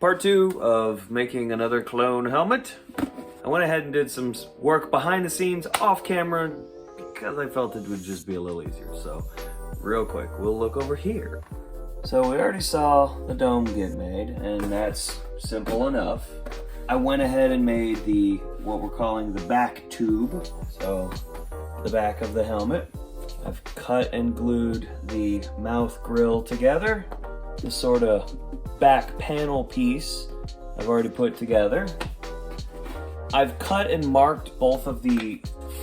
Part 2 of making another clone helmet. I went ahead and did some work behind the scenes, off camera, because I felt it would just be a little easier. So, real quick, we'll look over here. So we already saw the dome get made, and that's simple enough. I went ahead and made what we're calling the back tube, so the back of the helmet. I've cut and glued the mouth grill together. The sort of back panel piece I've already put together. I've cut and marked both of the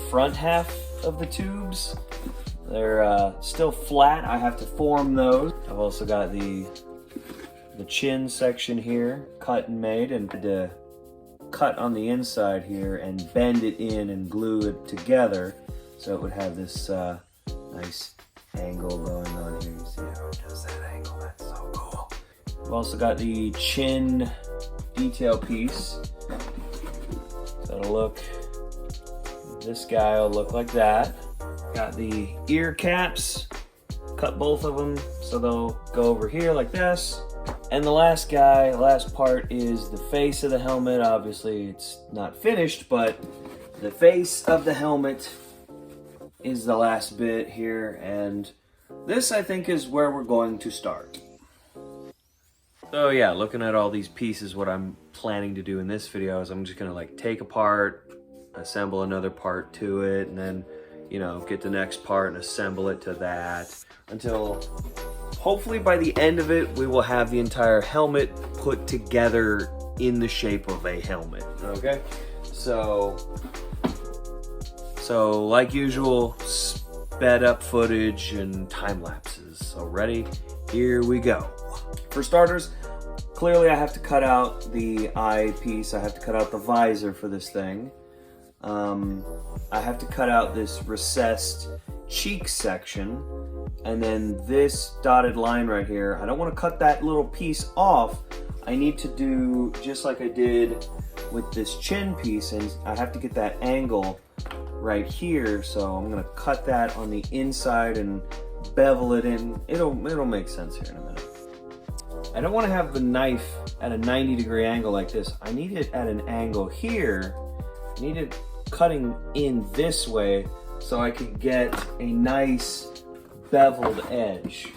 front half of the tubes. They're still flat. I have to form those. I've also got the chin section here cut and made, and to cut on the inside here and bend it in and glue it together so it would have this nice angle going on here. You see how it does that angle? That's so cool. We've also got the chin detail piece. So it'll look, this guy will look like that. Got the ear caps, cut both of them so they'll go over here like this. And the last part is the face of the helmet. Obviously it's not finished, but the face of the helmet is the last bit here, and this I think is where we're going to start. So yeah, looking at all these pieces, what I'm planning to do in this video is I'm just gonna like take apart, assemble another part to it, and then, you know, get the next part and assemble it to that, until hopefully by the end of it we will have the entire helmet put together in the shape of a helmet. Okay, so like usual, sped up footage and time lapses. So ready? Here we go. For starters, clearly I have to cut out the eye piece. I have to cut out the visor for this thing. I have to cut out this recessed cheek section, and then this dotted line right here. I don't want to cut that little piece off. I need to do just like I did with this chin piece, and I have to get that angle right here. So I'm gonna cut that on the inside and bevel it in. It'll make sense here in a minute. I don't want to have the knife at a 90-degree angle like this. I need it at an angle here. I need it cutting in this way so I could get a nice beveled edge.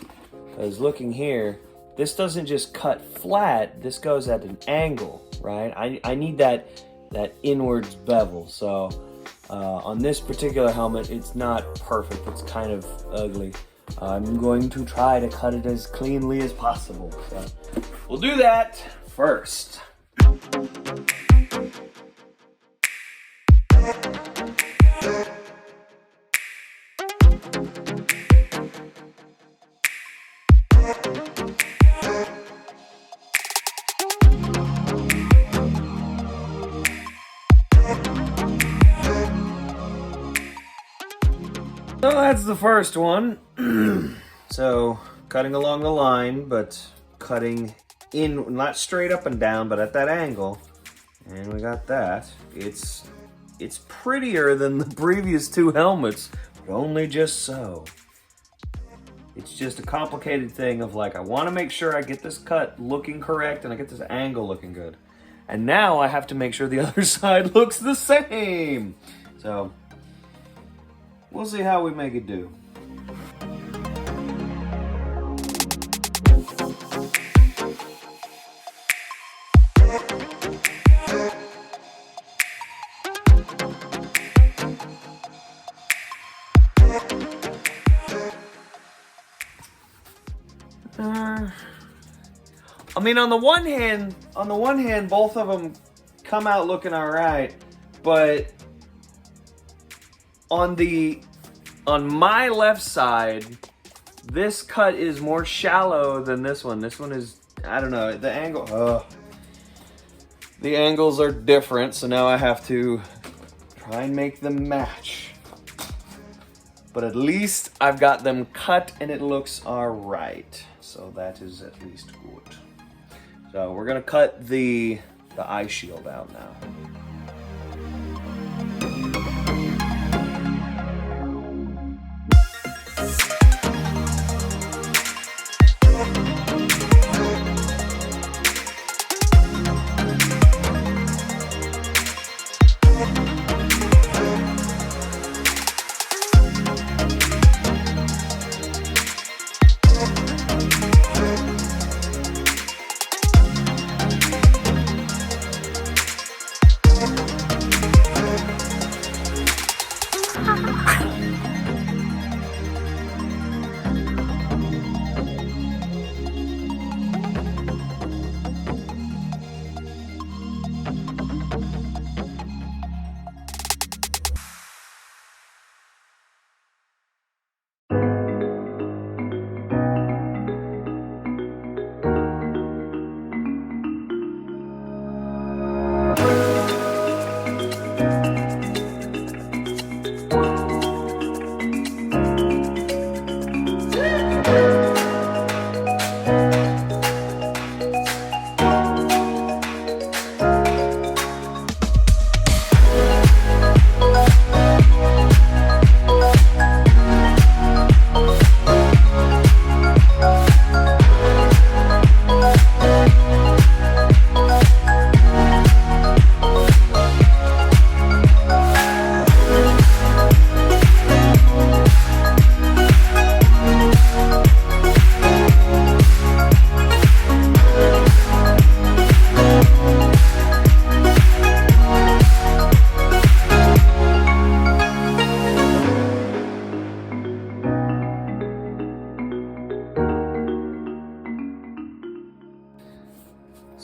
Because looking here, this doesn't just cut flat, this goes at an angle, right? I need that inwards bevel. So on this particular helmet, it's not perfect, it's kind of ugly. I'm going to try to cut it as cleanly as possible. So we'll do that first. So that's the first one. So cutting along the line, but cutting in, not straight up and down, but at that angle. And we got that. It's prettier than the previous two helmets, but only just so. It's just a complicated thing of like, I want to make sure I get this cut looking correct and I get this angle looking good. And now I have to make sure the other side looks the same. So we'll see how we make it do. I mean, on the one hand, both of them come out looking all right, but on my left side, this cut is more shallow than this one. This one is, I don't know, the angle, the angles are different, so now I have to try and make them match. But at least I've got them cut and it looks all right. So that is at least good. So we're gonna cut the eye shield out now.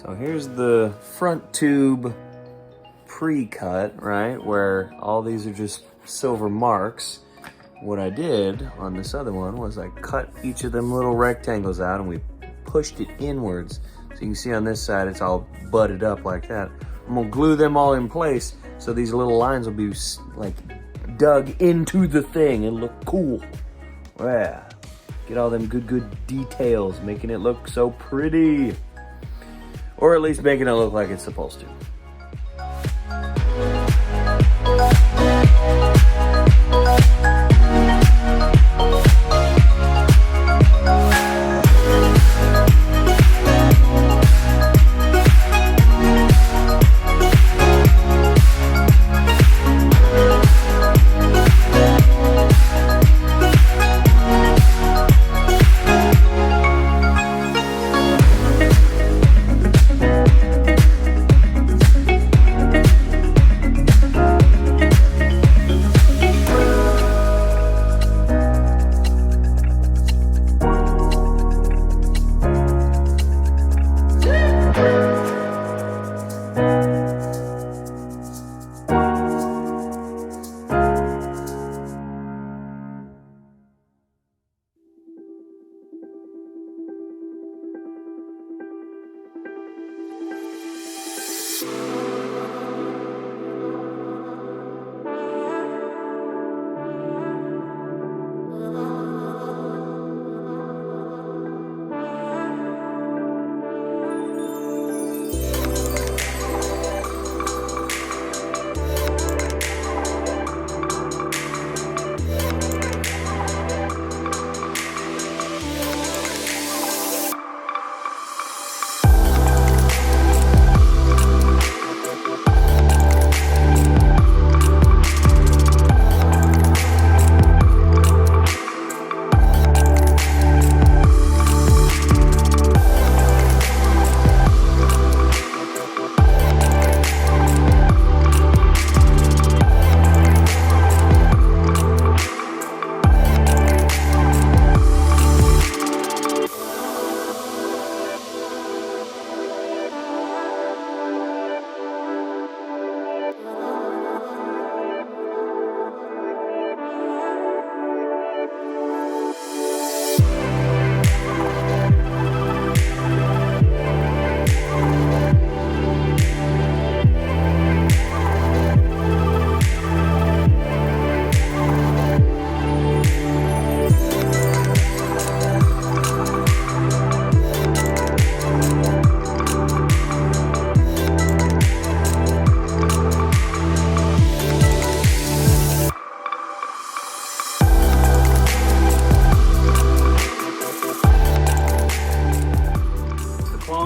So here's the front tube pre-cut, right, where all these are just silver marks. What I did on this other one was I cut each of them little rectangles out and we pushed it inwards. So you can see on this side it's all butted up like that. I'm gonna glue them all in place so these little lines will be like dug into the thing and look cool. Yeah, get all them good details, making it look so pretty. Or at least making it look like it's supposed to.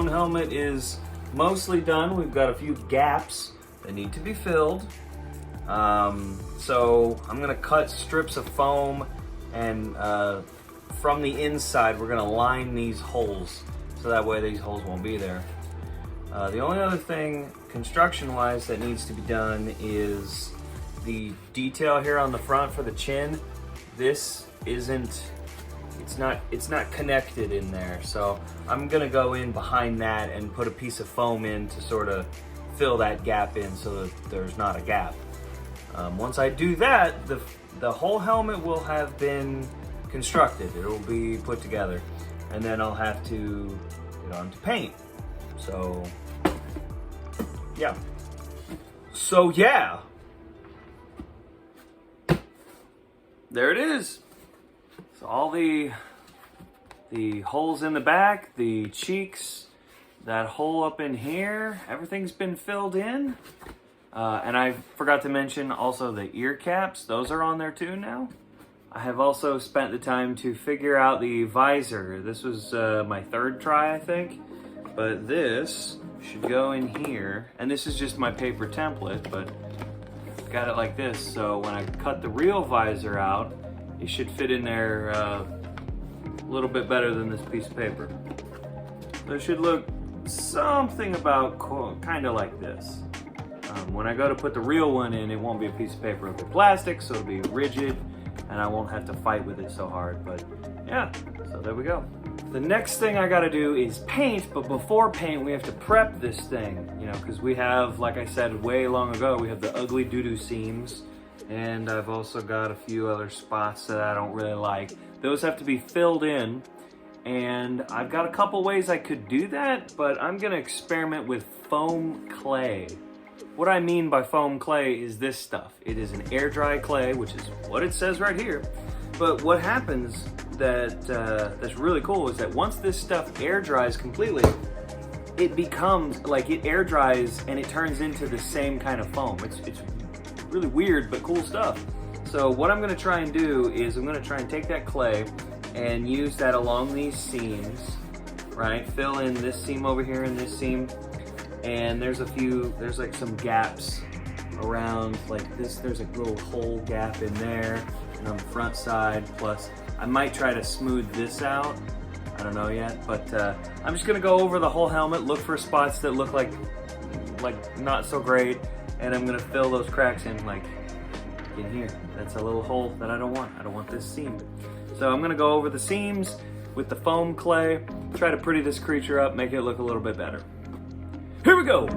Helmet is mostly done. We've got a few gaps that need to be filled. So I'm gonna cut strips of foam and from the inside we're gonna line these holes so that way these holes won't be there. The only other thing construction-wise that needs to be done is the detail here on the front for the chin. This isn't, it's not connected in there, so I'm gonna go in behind that and put a piece of foam in to sort of fill that gap in so that there's not a gap. Once I do that, the whole helmet will have been constructed. It will be put together, and then I'll have to get on to paint. So yeah. There it is. So all the holes in the back, the cheeks, that hole up in here, everything's been filled in. And I forgot to mention also the ear caps. Those are on there too now. I have also spent the time to figure out the visor. This was my third try, I think. But this should go in here. And this is just my paper template, but I've got it like this. So when I cut the real visor out, it should fit in there a little bit better than this piece of paper. So it should look something about kind of like this. When I go to put the real one in, it won't be a piece of paper, it'll be plastic, so it'll be rigid, and I won't have to fight with it so hard. But yeah, so there we go. The next thing I gotta do is paint, but before paint, we have to prep this thing, you know, because we have, like I said way long ago, we have the ugly doo-doo seams, and I've also got a few other spots that I don't really like. Those have to be filled in, and I've got a couple ways I could do that, but I'm gonna experiment with foam clay. What I mean by foam clay is this stuff. It is an air dry clay, which is what it says right here. But what happens that's really cool is that once this stuff air dries completely, it becomes like it air dries and it turns into the same kind of foam. It's really weird but cool stuff. So what I'm gonna try and do is I'm gonna try and take that clay and use that along these seams, right? Fill in this seam over here and this seam. And there's like some gaps around like this. There's a little hole gap in there and on the front side. Plus I might try to smooth this out. I don't know yet, but I'm just gonna go over the whole helmet, look for spots that look like not so great, and I'm gonna fill those cracks in like in here. That's a little hole that I don't want. I don't want this seam. So I'm gonna go over the seams with the foam clay, try to pretty this creature up, make it look a little bit better. Here we go!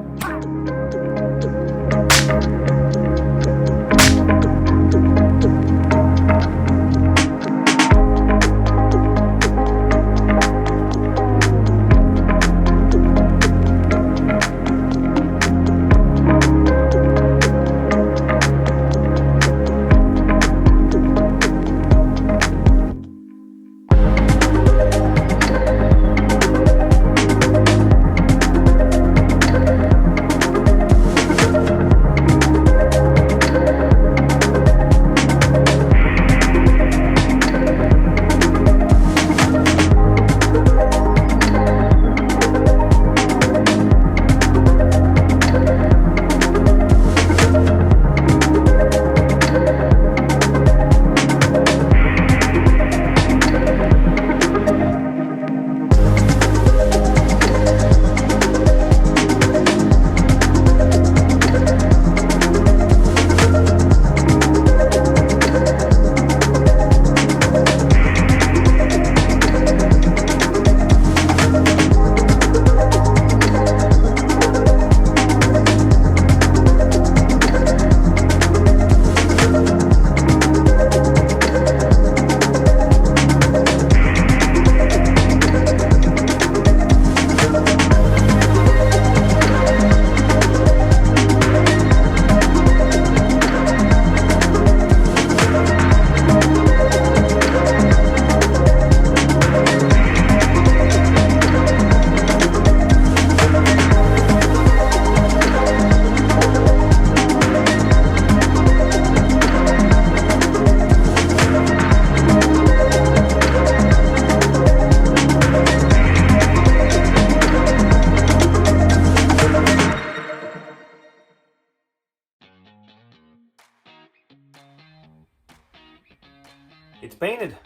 It's painted.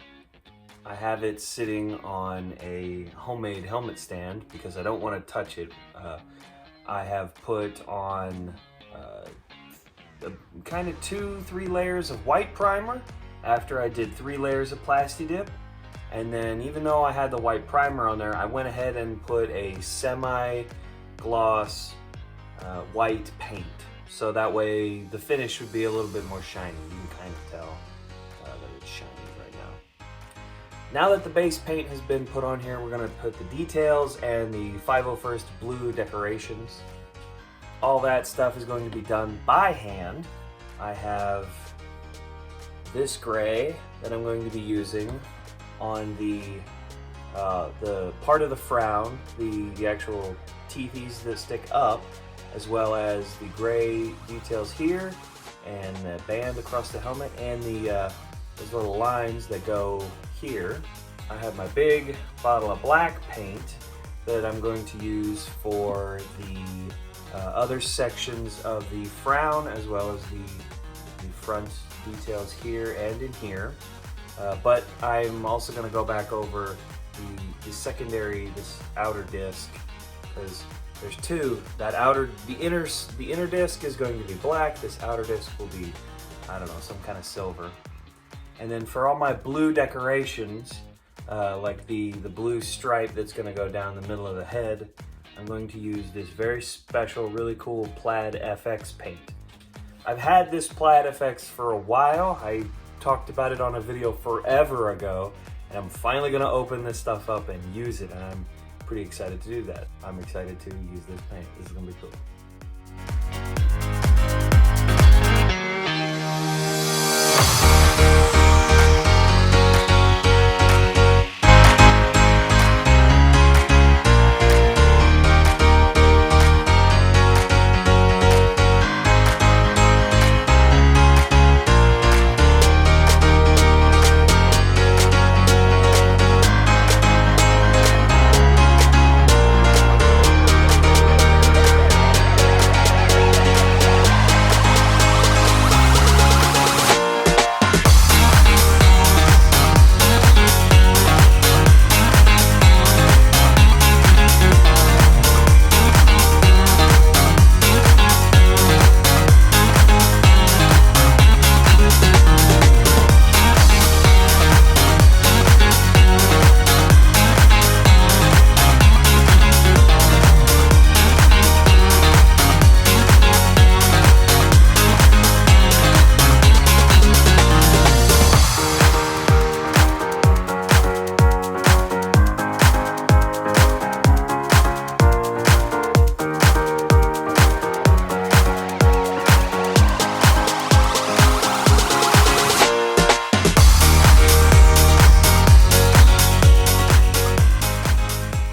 I have it sitting on a homemade helmet stand because I don't want to touch it. I have put on kind of 2-3 layers of white primer after I did 3 layers of Plasti Dip. And then even though I had the white primer on there, I went ahead and put a semi-gloss white paint. So that way the finish would be a little bit more shiny. You can kind of tell that it's shiny right now. Now that the base paint has been put on here, we're gonna put the details and the 501st blue decorations. All that stuff is going to be done by hand. I have this gray that I'm going to be using on the part of the frown, the actual teethies that stick up, as well as the gray details here and the band across the helmet and the those little lines that go here. I have my big bottle of black paint that I'm going to use for the other sections of the frown, as well as the front details here and in here. But I'm also going to go back over the secondary, this outer disc, because there's two. The inner disc is going to be black. This outer disc will be, I don't know, some kind of silver. And then for all my blue decorations, like the blue stripe that's gonna go down the middle of the head, I'm going to use this very special, really cool Plaid FX paint. I've had this Plaid FX for a while. I talked about it on a video forever ago, and I'm finally gonna open this stuff up and use it, and I'm pretty excited to do that. I'm excited to use this paint. This is gonna be cool.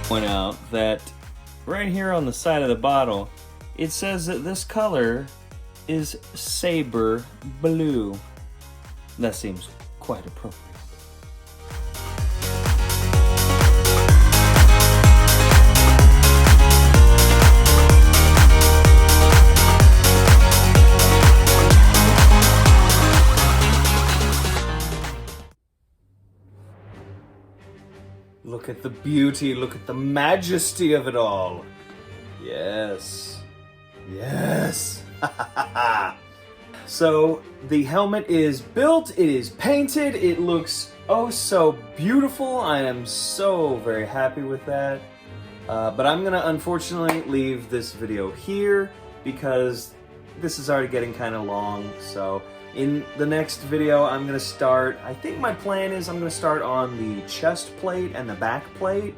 Point out that right here on the side of the bottle, it says that this color is saber blue. That seems quite appropriate. Look at the beauty, look at the majesty of it all. Yes. Yes. So the helmet is built, it is painted, it looks oh so beautiful. I am so very happy with that. But I'm gonna unfortunately leave this video here because this is already getting kind of long. So in the next video, I'm gonna start, I think my plan is I'm gonna start on the chest plate and the back plate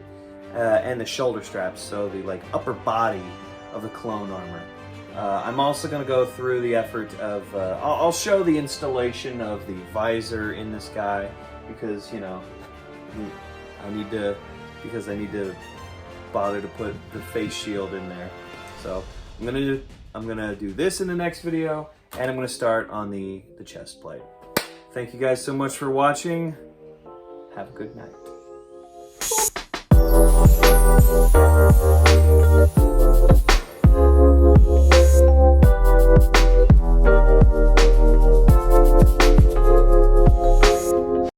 and the shoulder straps, so the like upper body of the clone armor. I'm also gonna go through the effort of, I'll show the installation of the visor in this guy because, you know, I need to bother to put the face shield in there. So I'm gonna do this in the next video, and I'm gonna start on the chest plate. Thank you guys so much for watching. Have a good night.